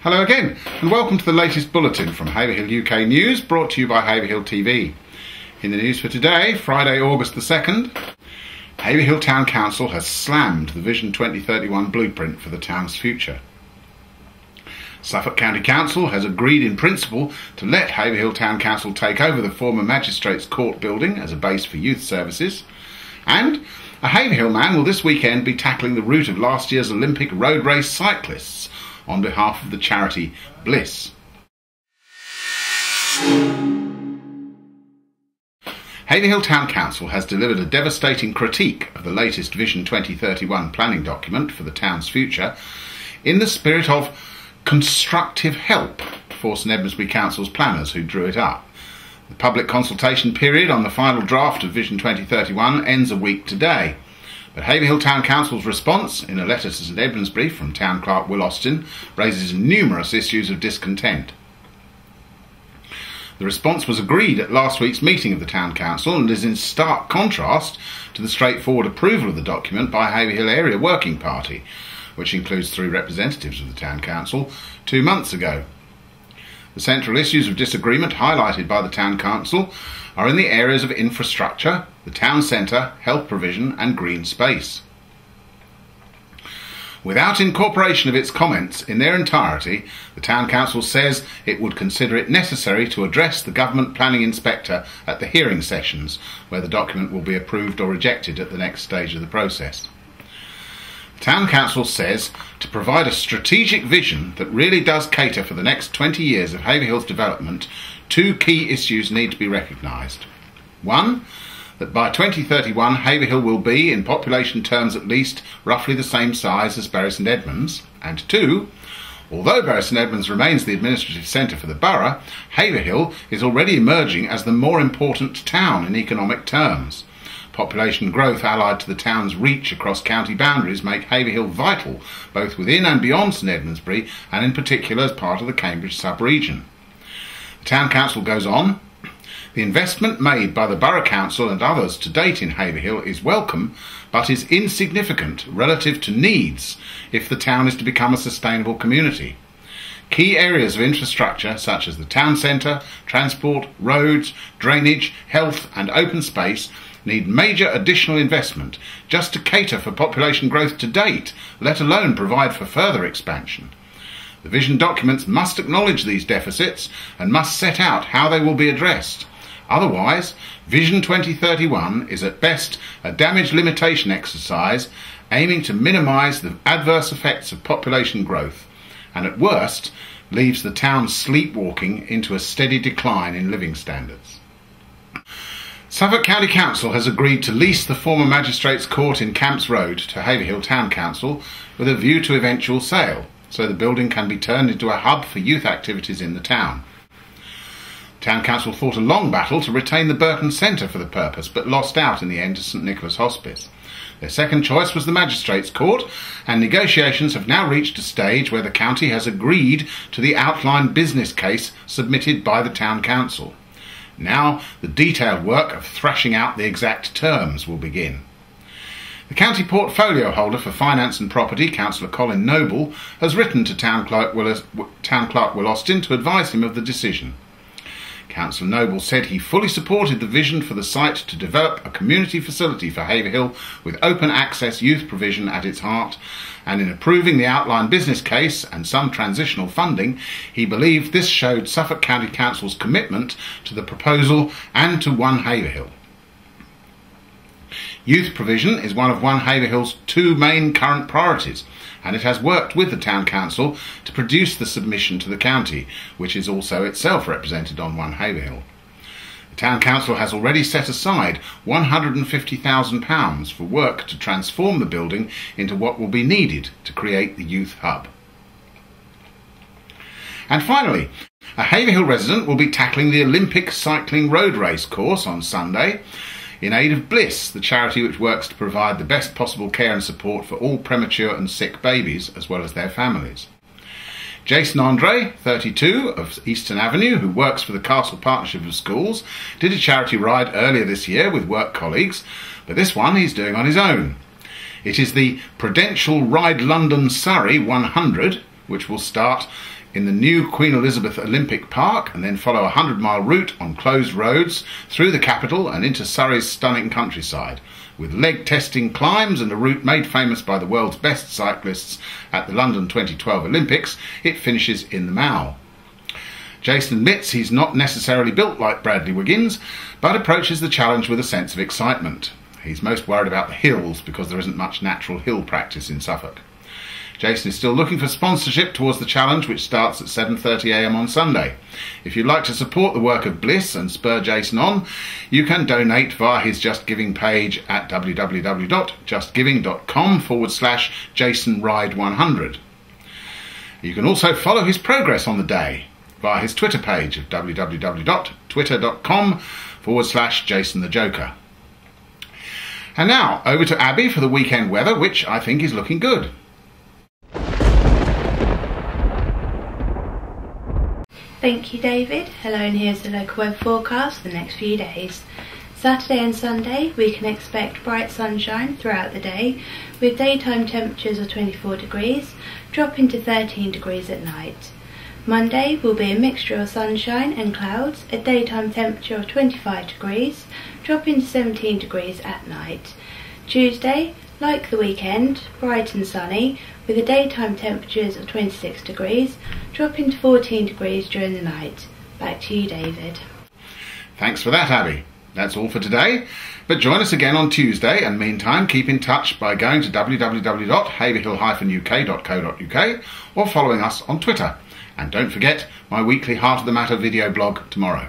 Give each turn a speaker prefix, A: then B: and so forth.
A: Hello again, and welcome to the latest bulletin from Haverhill UK News, brought to you by Haverhill TV. In the news for today, Friday, August the 2nd, Haverhill Town Council has slammed the Vision 2031 blueprint for the town's future. Suffolk County Council has agreed in principle to let Haverhill Town Council take over the former magistrates court building as a base for youth services, and a Haverhill man will this weekend be tackling the route of last year's Olympic road race cyclists on behalf of the charity BLISS. Haverhill Town Council has delivered a devastating critique of the latest Vision 2031 planning document for the town's future in the spirit of constructive help for St Edmundsbury Council's planners who drew it up. The public consultation period on the final draft of Vision 2031 ends a week today. But Haverhill Town Council's response, in a letter to St Edmundsbury from Town Clerk Will Austin, raises numerous issues of discontent. The response was agreed at last week's meeting of the Town Council and is in stark contrast to the straightforward approval of the document by Haverhill Area Working Party, which includes 3 representatives of the Town Council, 2 months ago. The central issues of disagreement highlighted by the Town Council are in the areas of infrastructure, the town centre, health provision and green space. Without incorporation of its comments in their entirety, the Town Council says it would consider it necessary to address the Government Planning Inspector at the hearing sessions, where the document will be approved or rejected at the next stage of the process. The Town Council says to provide a strategic vision that really does cater for the next 20 years of Haverhill's development, 2 key issues need to be recognised. 1, that by 2031 Haverhill will be, in population terms at least, roughly the same size as Bury St Edmunds, and 2, although Bury St Edmunds remains the administrative centre for the borough, Haverhill is already emerging as the more important town in economic terms. Population growth allied to the town's reach across county boundaries make Haverhill vital both within and beyond St Edmundsbury, and in particular as part of the Cambridge sub-region. The Town Council goes on, the investment made by the Borough Council and others to date in Haverhill is welcome, but is insignificant relative to needs if the town is to become a sustainable community. Key areas of infrastructure such as the town centre, transport, roads, drainage, health and open space need major additional investment just to cater for population growth to date, let alone provide for further expansion. The vision documents must acknowledge these deficits and must set out how they will be addressed. Otherwise, Vision 2031 is at best a damage limitation exercise aiming to minimise the adverse effects of population growth, and at worst leaves the town sleepwalking into a steady decline in living standards. Suffolk County Council has agreed to lease the former magistrates court in Camps Road to Haverhill Town Council with a view to eventual sale, so the building can be turned into a hub for youth activities in the town. Town Council fought a long battle to retain the Burton Centre for the purpose, but lost out in the end to St Nicholas Hospice. Their second choice was the Magistrates' Court, and negotiations have now reached a stage where the county has agreed to the outline business case submitted by the Town Council. Now the detailed work of thrashing out the exact terms will begin. The county portfolio holder for finance and property, Councillor Colin Noble, has written to Town Clerk Will Austin to advise him of the decision. Councillor Noble said he fully supported the vision for the site to develop a community facility for Haverhill with open access youth provision at its heart, and in approving the outline business case and some transitional funding, he believed this showed Suffolk County Council's commitment to the proposal and to One Haverhill. Youth provision is one of One Haverhill's 2 main current priorities, and it has worked with the Town Council to produce the submission to the county, which is also itself represented on One Haverhill. The Town Council has already set aside £150,000 for work to transform the building into what will be needed to create the youth hub. And finally, a Haverhill resident will be tackling the Olympic cycling road race course on Sunday in aid of BLISS, the charity which works to provide the best possible care and support for all premature and sick babies, as well as their families. Jason Andre, 32, of Eastern Avenue, who works for the Castle Partnership of Schools, did a charity ride earlier this year with work colleagues, but this one he's doing on his own. It is the Prudential Ride London Surrey 100, which will start in the new Queen Elizabeth Olympic Park and then follow a 100-mile route on closed roads through the capital and into Surrey's stunning countryside. With leg-testing climbs and a route made famous by the world's best cyclists at the London 2012 Olympics, it finishes in the Mall. Jason admits he's not necessarily built like Bradley Wiggins, but approaches the challenge with a sense of excitement. He's most worried about the hills because there isn't much natural hill practice in Suffolk. Jason is still looking for sponsorship towards the challenge, which starts at 7:30 AM on Sunday. If you'd like to support the work of BLISS and spur Jason on, you can donate via his Just Giving page at www.justgiving.com/JasonRide100. You can also follow his progress on the day via his Twitter page of www.twitter.com/JasonTheJoker. And now, over to Abby for the weekend weather, which I think is looking good.
B: Thank you, David. Hello, and here's the local weather forecast for the next few days. Saturday and Sunday we can expect bright sunshine throughout the day, with daytime temperatures of 24 degrees, dropping to 13 degrees at night. Monday will be a mixture of sunshine and clouds, a daytime temperature of 25 degrees, dropping to 17 degrees at night. Tuesday, like the weekend, bright and sunny, with the daytime temperatures of 26 degrees, dropping to 14 degrees during the night. Back to you, David.
A: Thanks for that, Abby. That's all for today, but join us again on Tuesday, and meantime keep in touch by going to www.haverhill-uk.co.uk or following us on Twitter. And don't forget my weekly Heart of the Matter video blog tomorrow.